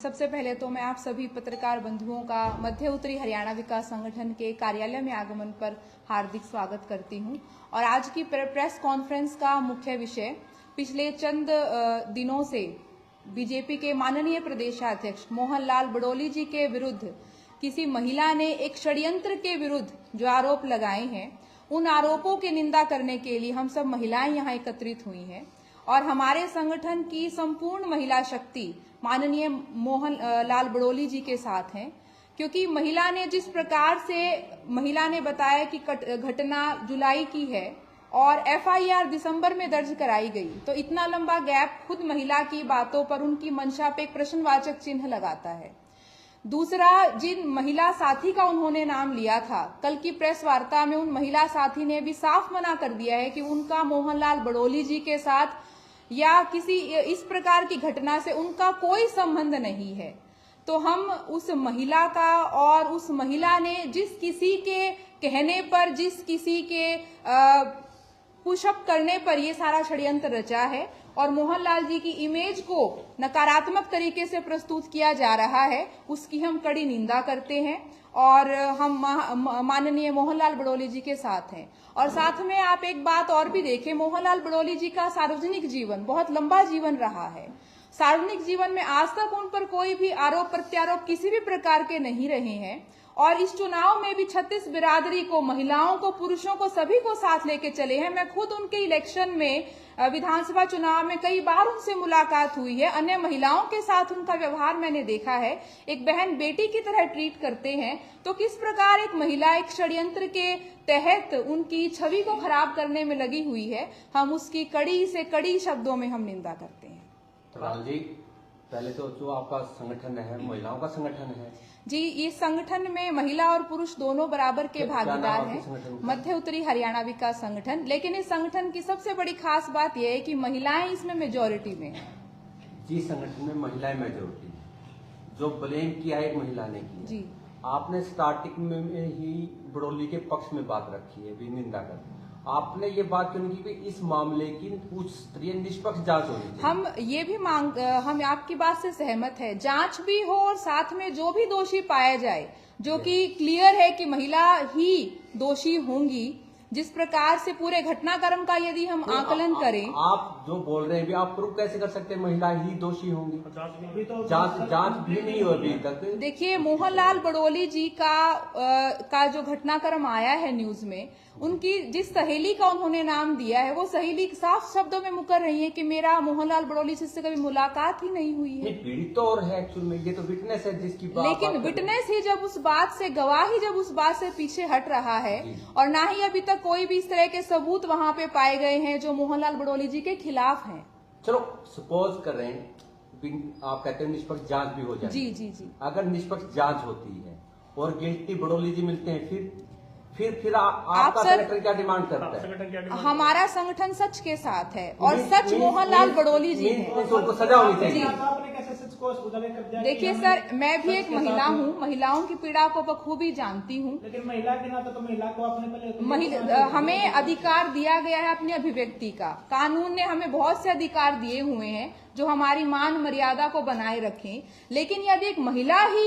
सबसे पहले तो मैं आप सभी पत्रकार बंधुओं का मध्य उत्तरी हरियाणा विकास संगठन के कार्यालय में आगमन पर हार्दिक स्वागत करती हूं। और आज की प्रेस कॉन्फ्रेंस का मुख्य विषय पिछले चंद दिनों से बीजेपी के माननीय प्रदेशाध्यक्ष मोहन लाल बड़ोली जी के विरुद्ध किसी महिला ने एक षड्यंत्र के विरुद्ध जो आरोप लगाए हैं, उन आरोपों की निंदा करने के लिए हम सब महिलाएं यहाँ एकत्रित हुई हैं। और हमारे संगठन की संपूर्ण महिला शक्ति माननीय मोहन लाल बड़ोली जी के साथ हैं, क्योंकि महिला ने जिस प्रकार से महिला ने बताया कि घटना जुलाई की है और एफआईआर दिसंबर में दर्ज कराई गई, तो इतना लंबा गैप खुद महिला की बातों पर उनकी मंशा पे एक प्रश्नवाचक चिन्ह लगाता है। दूसरा, जिन महिला साथी का उन्होंने नाम लिया था, कल की प्रेस वार्ता में उन महिला साथी ने भी साफ मना कर दिया है कि उनका मोहनलाल बड़ोली जी के साथ या किसी इस प्रकार की घटना से उनका कोई संबंध नहीं है। तो हम उस महिला का और उस महिला ने जिस किसी के कहने पर, जिस किसी के पुशअप करने पर ये सारा षड्यंत्र रचा है और मोहनलाल जी की इमेज को नकारात्मक तरीके से प्रस्तुत किया जा रहा है, उसकी हम कड़ी निंदा करते हैं और हम माननीय मोहनलाल बड़ोली जी के साथ हैं। और साथ में आप एक बात और भी देखें, मोहनलाल बड़ोली जी का सार्वजनिक जीवन बहुत लंबा जीवन रहा है। सार्वजनिक जीवन में आज तक उन पर कोई भी आरोप प्रत्यारोप किसी भी प्रकार के नहीं रहे हैं। और इस चुनाव में भी 36 बिरादरी को, महिलाओं को, पुरुषों को, सभी को साथ लेके चले हैं। मैं खुद उनके इलेक्शन में विधानसभा चुनाव में कई बार उनसे मुलाकात हुई है। अन्य महिलाओं के साथ उनका व्यवहार मैंने देखा है, एक बहन बेटी की तरह ट्रीट करते हैं। तो किस प्रकार एक महिला एक षड्यंत्र के तहत उनकी छवि को खराब करने में लगी हुई है, हम उसकी कड़ी से कड़ी शब्दों में हम निंदा करते हैं। राहुल जी, पहले तो जो आपका संगठन है महिलाओं का संगठन है जी, इस संगठन में महिला और पुरुष दोनों बराबर के भागीदार हैं, मध्य उत्तरी हरियाणा विकास संगठन। लेकिन इस संगठन की सबसे बड़ी खास बात यह है कि महिलाएं इसमें मेजोरिटी में हैं। जी, संगठन में महिलाएं मेजोरिटी, जो ब्लेम किया है एक महिला ने किया जी। आपने स्टार्टिंग में ही बड़ोली के पक्ष में बात रखी है, निंदा करती। आपने ये बात क्यों की इस मामले की उच्च स्तरीय निष्पक्ष जांच होनी चाहिए? हम ये भी हम आपकी बात से सहमत है, जांच भी हो और साथ में जो भी दोषी पाया जाए, जो कि क्लियर है कि महिला ही दोषी होंगी, जिस प्रकार से पूरे घटनाक्रम का यदि हम आकलन करें। आप जो बोल रहे हैं आप प्रूफ कैसे कर सकते हैं महिला ही दोषी होंगी? जांच भी नहीं हो अभी तक। देखिए, मोहनलाल बड़ोली जी का जो घटनाक्रम आया है न्यूज में, उनकी जिस सहेली का उन्होंने नाम दिया है, वो सहेली साफ शब्दों में मुकर रही है कि मेरा मोहनलाल बड़ोली जी से कभी मुलाकात ही नहीं हुई है। पीड़ित तो और है एक्चुअल में, ये तो विटनेस है जिसकी बात। लेकिन विटनेस ही जब उस बात से, गवाही जब उस बात से पीछे हट रहा है और ना ही अभी तक कोई भी इस तरह के सबूत वहां पे पाए गए हैं जो मोहनलाल बड़ोली जी के खिलाफ हैं। चलो सपोज कर रहे हैं, आप कहते हैं निष्पक्ष जांच भी हो जाए। जी जी जी। अगर निष्पक्ष जांच होती है और गिल्टी बड़ोली जी मिलते हैं, फिर आपका संगठन क्या डिमांड करता है? हमारा संगठन सच के साथ है और सच मोहनलाल बड़ोली जी है। उनको सजा होनी चाहिए। देखिए सर, मैं भी एक महिला हूँ, महिलाओं की पीड़ा को बखूबी जानती हूँ। लेकिन महिला के नाते तो महिला को अपने हमें अधिकार दिया गया है अपनी अभिव्यक्ति का। कानून ने हमें बहुत से अधिकार दिए हुए हैं जो हमारी मान मर्यादा को बनाए रखें। लेकिन यदि एक महिला ही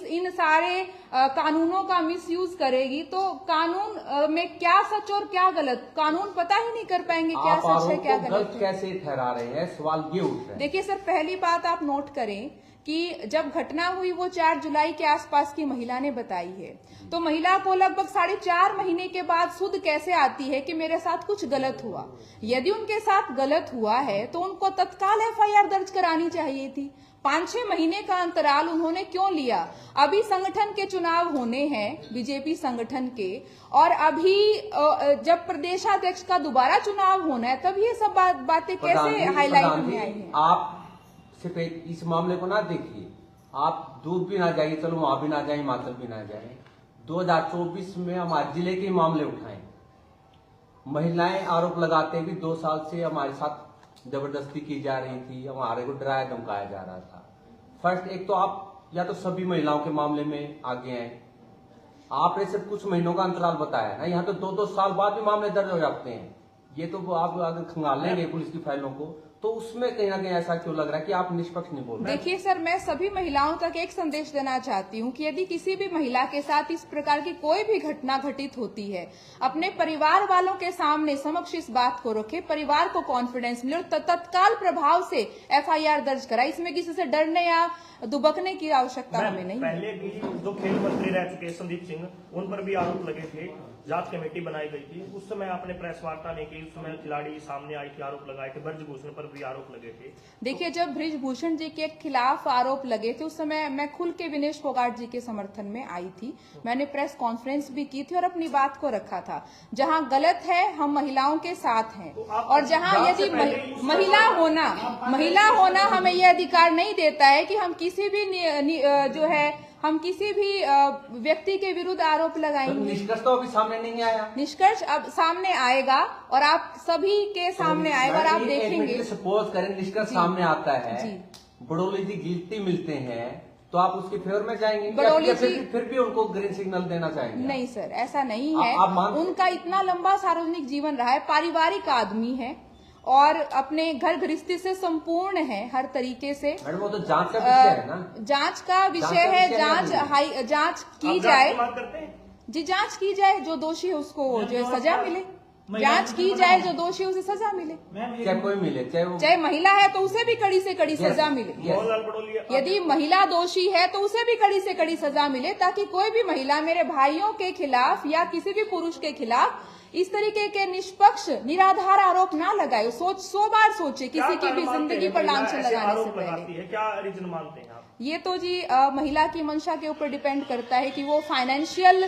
इन सारे कानूनों का मिसयूज करेगी तो कानून में क्या सच और क्या गलत, कानून पता ही नहीं कर पाएंगे क्या सच है क्या गलत। कैसे ठहरा रहे हैं, सवाल ये उठ रहा है। देखिए सर, पहली बात आप नोट करें कि जब घटना हुई वो 4 जुलाई के आसपास की महिला ने बताई है, तो महिला को लगभग 4.5 महीने के बाद सुध कैसे आती है कि मेरे साथ कुछ गलत हुआ। यदि उनके साथ गलत हुआ है तो उनको तत्काल एफआईआर दर्ज करानी चाहिए थी। 5-6 महीने का अंतराल उन्होंने क्यों लिया? अभी संगठन के चुनाव होने हैं बीजेपी संगठन के, और अभी जब प्रदेशाध्यक्ष का दोबारा चुनाव होना है, तब ये सब बातें कैसे हाईलाइट में आई है? आप सिर्फ इस मामले को ना देखिए, आप दूर भी ना जाइए, चलो वहां भी ना जाए, हिमाचल भी ना जाए। 2024 में हमारे जिले के मामले उठाएं। महिलाएं आरोप लगाते भी 2 साल से हमारे साथ जबरदस्ती की जा रही थी, हमारे को डराया धमकाया जा रहा था। फर्स्ट, एक तो आप या तो सभी महिलाओं के मामले में आगे आए। आपने सिर्फ कुछ महीनों का अंतराल बताया ना, यहाँ तो 2-2 साल बाद भी मामले दर्ज हो जाते हैं। ये तो आप अगर खंगाल लेंगे पुलिस की फाइलों को तो उसमें कहीं ना कहीं ऐसा क्यों लग रहा है कि आप निष्पक्ष नहीं बोल रहे? देखिए सर, मैं सभी महिलाओं तक एक संदेश देना चाहती हूँ कि यदि किसी भी महिला के साथ इस प्रकार की कोई भी घटना घटित होती है, अपने परिवार वालों के सामने समक्ष इस बात को रखे, परिवार को कॉन्फिडेंस मिले और तत्काल प्रभाव से FIR दर्ज कराए। इसमें किसी से डरने या दुबकने की आवश्यकता हमें नहीं है। पहले भी जो खेल मंत्री रह चुके संदीप सिंह, उन पर भी आरोप लगे थे, जांच कमेटी बनाई गई थी, उस समय आपने प्रेस वार्ता नहीं की, उस समय खिलाड़ी सामने आई थी, आरोप लगाए थे, ब्रजभूषण पर भी आरोप लगे थे। देखिए, जब ब्रजभूषण जी के खिलाफ आरोप लगे थे उस समय मैं खुल के विनेश फोगाट जी के समर्थन में आई थी। मैंने प्रेस कॉन्फ्रेंस भी की थी और अपनी बात को रखा था। जहां गलत है हम महिलाओं के साथ हैं, और जहां यदि महिला होना हमें यह अधिकार नहीं देता है कि हम किसी भी हम किसी भी व्यक्ति के विरुद्ध आरोप लगाएंगे। निष्कर्ष तो अभी सामने नहीं आया। निष्कर्ष अब सामने आएगा और आप सभी के सामने आएगा और आप देखेंगे। सपोज करें निष्कर्ष सामने आता है, बड़ोली जी गिल्टी मिलते हैं, तो आप उसके फेवर में जाएंगे? बड़ोली जी फिर भी उनको ग्रीन सिग्नल देना चाहेंगे? नहीं सर, ऐसा नहीं है। उनका इतना लंबा सार्वजनिक जीवन रहा है, पारिवारिक आदमी है और अपने घर गृहस्थी से संपूर्ण है हर तरीके से। मैडम वो तो जांच का विषय है ना। जांच का विषय है, जांच की जाए जी, जांच की जाए, जो दोषी है उसको जो सजा मिले। जांच की जाए, जो दोषी है उसे सजा मिले, चाहे कोई मिले, चाहे महिला है तो उसे भी कड़ी से कड़ी सजा मिले। यदि महिला दोषी है तो उसे भी कड़ी से कड़ी सजा मिले, ताकि कोई भी महिला मेरे भाइयों के खिलाफ या किसी भी पुरुष के खिलाफ इस तरीके के निष्पक्ष निराधार आरोप ना लगाए। 100 बार सोचे किसी की भी जिंदगी पर लांछन लगाने से पहले। क्या रीजन मानते हैं आप? ये तो जी महिला की मंशा के ऊपर डिपेंड करता है कि वो फाइनेंशियल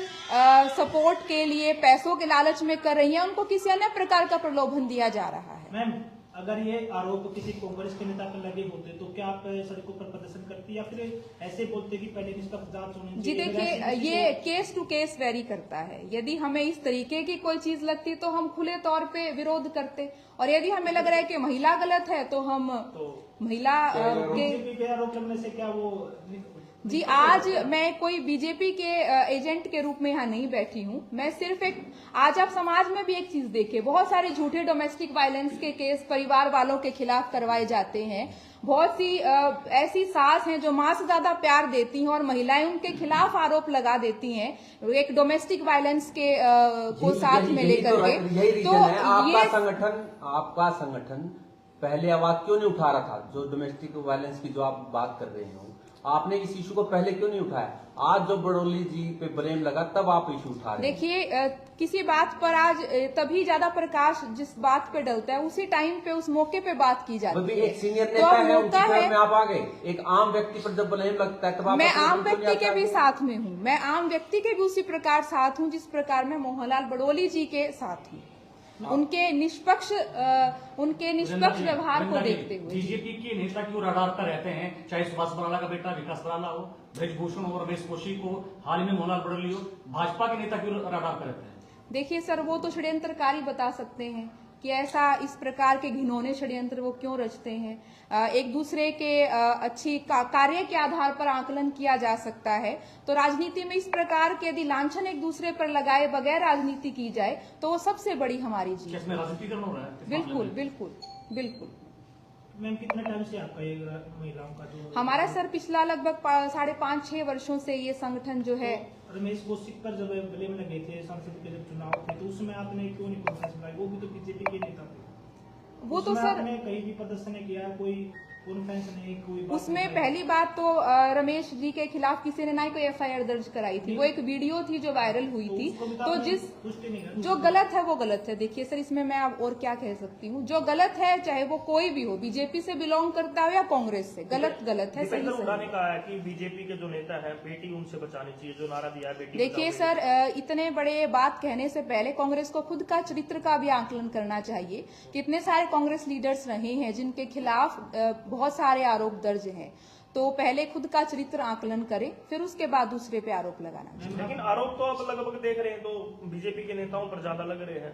सपोर्ट के लिए पैसों के लालच में कर रही है, उनको किसी अन्य प्रकार का प्रलोभन दिया जा रहा है। मैम, अगर ये आरोप किसी कांग्रेस के नेता पर लगे होते तो क्या आप सड़कों पर प्रदर्शन करती या फिर ऐसे बोलते कि पहले निष्पक्ष जांच होनी चाहिए? जी देखिए, ये केस टू केस वेरी करता है। यदि हमें इस तरीके की कोई चीज लगती तो हम खुले तौर पे विरोध करते, और यदि हमें लग रहा है कि महिला गलत है तो हम महिला के आरोप लगने से क्या वो जी, आज मैं कोई बीजेपी के एजेंट के रूप में यहाँ नहीं बैठी हूँ। मैं सिर्फ आज आप समाज में भी एक चीज देखिए, बहुत सारे झूठे डोमेस्टिक वायलेंस के केस परिवार वालों के खिलाफ करवाए जाते हैं। बहुत सी ऐसी सास हैं जो माँ से ज्यादा प्यार देती हैं और महिलाएं उनके खिलाफ आरोप लगा देती हैं एक डोमेस्टिक वायलेंस के को साथ में लेकर के। तो आपका संगठन पहले आवाज क्यों नहीं उठा रहा था? जो डोमेस्टिक वायलेंस की जो आप बात कर रहे हो, आपने इस इशू को पहले क्यों नहीं उठाया? आज जो बड़ोली जी पे ब्लेम लगा तब आप इशू उठा रहे हैं। देखिए, किसी बात पर आज तभी ज्यादा प्रकाश जिस बात पे डलता है उसी टाइम पे उस मौके पे बात की जाती है। एक सीनियर नेता है, उनकी तरफ में आप आ गए। एक आम व्यक्ति पर जब ब्लेम लगता है तब आप मैं आम व्यक्ति के भी साथ में हूँ। मैं आम व्यक्ति के भी उसी प्रकार साथ हूँ जिस प्रकार मैं मोहनलाल बड़ोली जी के साथ हूँ, उनके निष्पक्ष व्यवहार को देखते हुए। बीजेपी के नेता क्यों रडार पर रहते हैं, चाहे सुभाष बराला का बेटा विकास बराला हो, ब्रजभूषण हो, रमेश कौशिक हो, हाल ही में मोहनलाल बड़ोली हो, भाजपा के नेता क्यों रडार पर रहते हैं? देखिए सर, वो तो षड्यंत्रकारी बता सकते हैं कि ऐसा इस प्रकार के घिनौने षड्यंत्र वो क्यों रचते हैं। एक दूसरे के अच्छी कार्य के आधार पर आकलन किया जा सकता है। तो राजनीति में इस प्रकार के यदि लांछन एक दूसरे पर लगाए बगैर राजनीति की जाए तो वो सबसे बड़ी हमारी जीत। इसमें राजनीतिकरण हो रहा है? बिल्कुल बिल्कुल बिल्कुल। मैम, कितने टाइम से आपका ये महिलाओं का जो हमारा सर पिछला लगभग 5.5-6 वर्षों से ये संगठन जो है। रमेश कौशिक पर जब ब्लेम लगे थे संसद के जब चुनाव थे तो उसमें आपने क्यों नहीं कॉन्फ्रेंस बुलाई? वो भी तो बीजेपी के नेता थे। वो तो सर आपने कहीं भी प्रदर्शन किया, कोई कॉन्फ्रेंस नहीं, कोई उसमें पहली बात तो रमेश जी के खिलाफ किसी ने ना ही कोई FIR दर्ज कराई थी। वो एक वीडियो थी जो वायरल हुई थी। तो जो गलत है वो गलत है। देखिए सर, इसमें मैं अब और क्या कह सकती हूँ। जो गलत है, चाहे वो कोई भी हो, बीजेपी से बिलोंग करता हो या कांग्रेस से, गलत गलत है। सही ने कहा है कि बीजेपी के जो नेता है बेटी उनसे बचानी चाहिए, जो नारा दिया है बेटी। देखिए सर, इतने बड़े बात कहने से पहले कांग्रेस को खुद का चरित्र का भी आकलन करना चाहिए। कितने सारे कांग्रेस लीडर्स रहे हैं जिनके खिलाफ बहुत सारे आरोप दर्ज हैं। तो पहले खुद का चरित्र आकलन करें, फिर उसके बाद दूसरे पे आरोप लगाना चाहिए। लेकिन आरोप तो आप लगभग देख रहे हैं तो बीजेपी के नेताओं पर ज्यादा लग रहे हैं।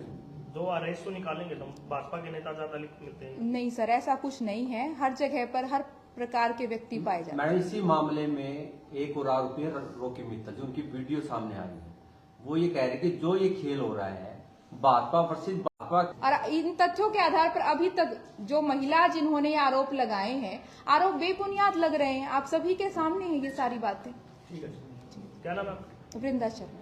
जो अरेस्ट तो निकालेंगे तो भाजपा के नेता ज्यादा मिलते हैं। नहीं सर, ऐसा कुछ नहीं है। हर जगह पर हर प्रकार के व्यक्ति पाए जाते हैं। मैडम, इसी मामले में एक और आरोपी है रोकी मित्तल, जो उनकी वीडियो सामने आई है। वो ये कह रहे कि जो ये खेल हो रहा है भाजपा वर्सेस और इन तथ्यों के आधार पर अभी तक जो महिला जिन्होंने ये आरोप लगाए हैं, आरोप बेबुनियाद लग रहे हैं। आप सभी के सामने है ये सारी बातें। ठीक है, क्या नाम है आपका? वृंदा शर्मा।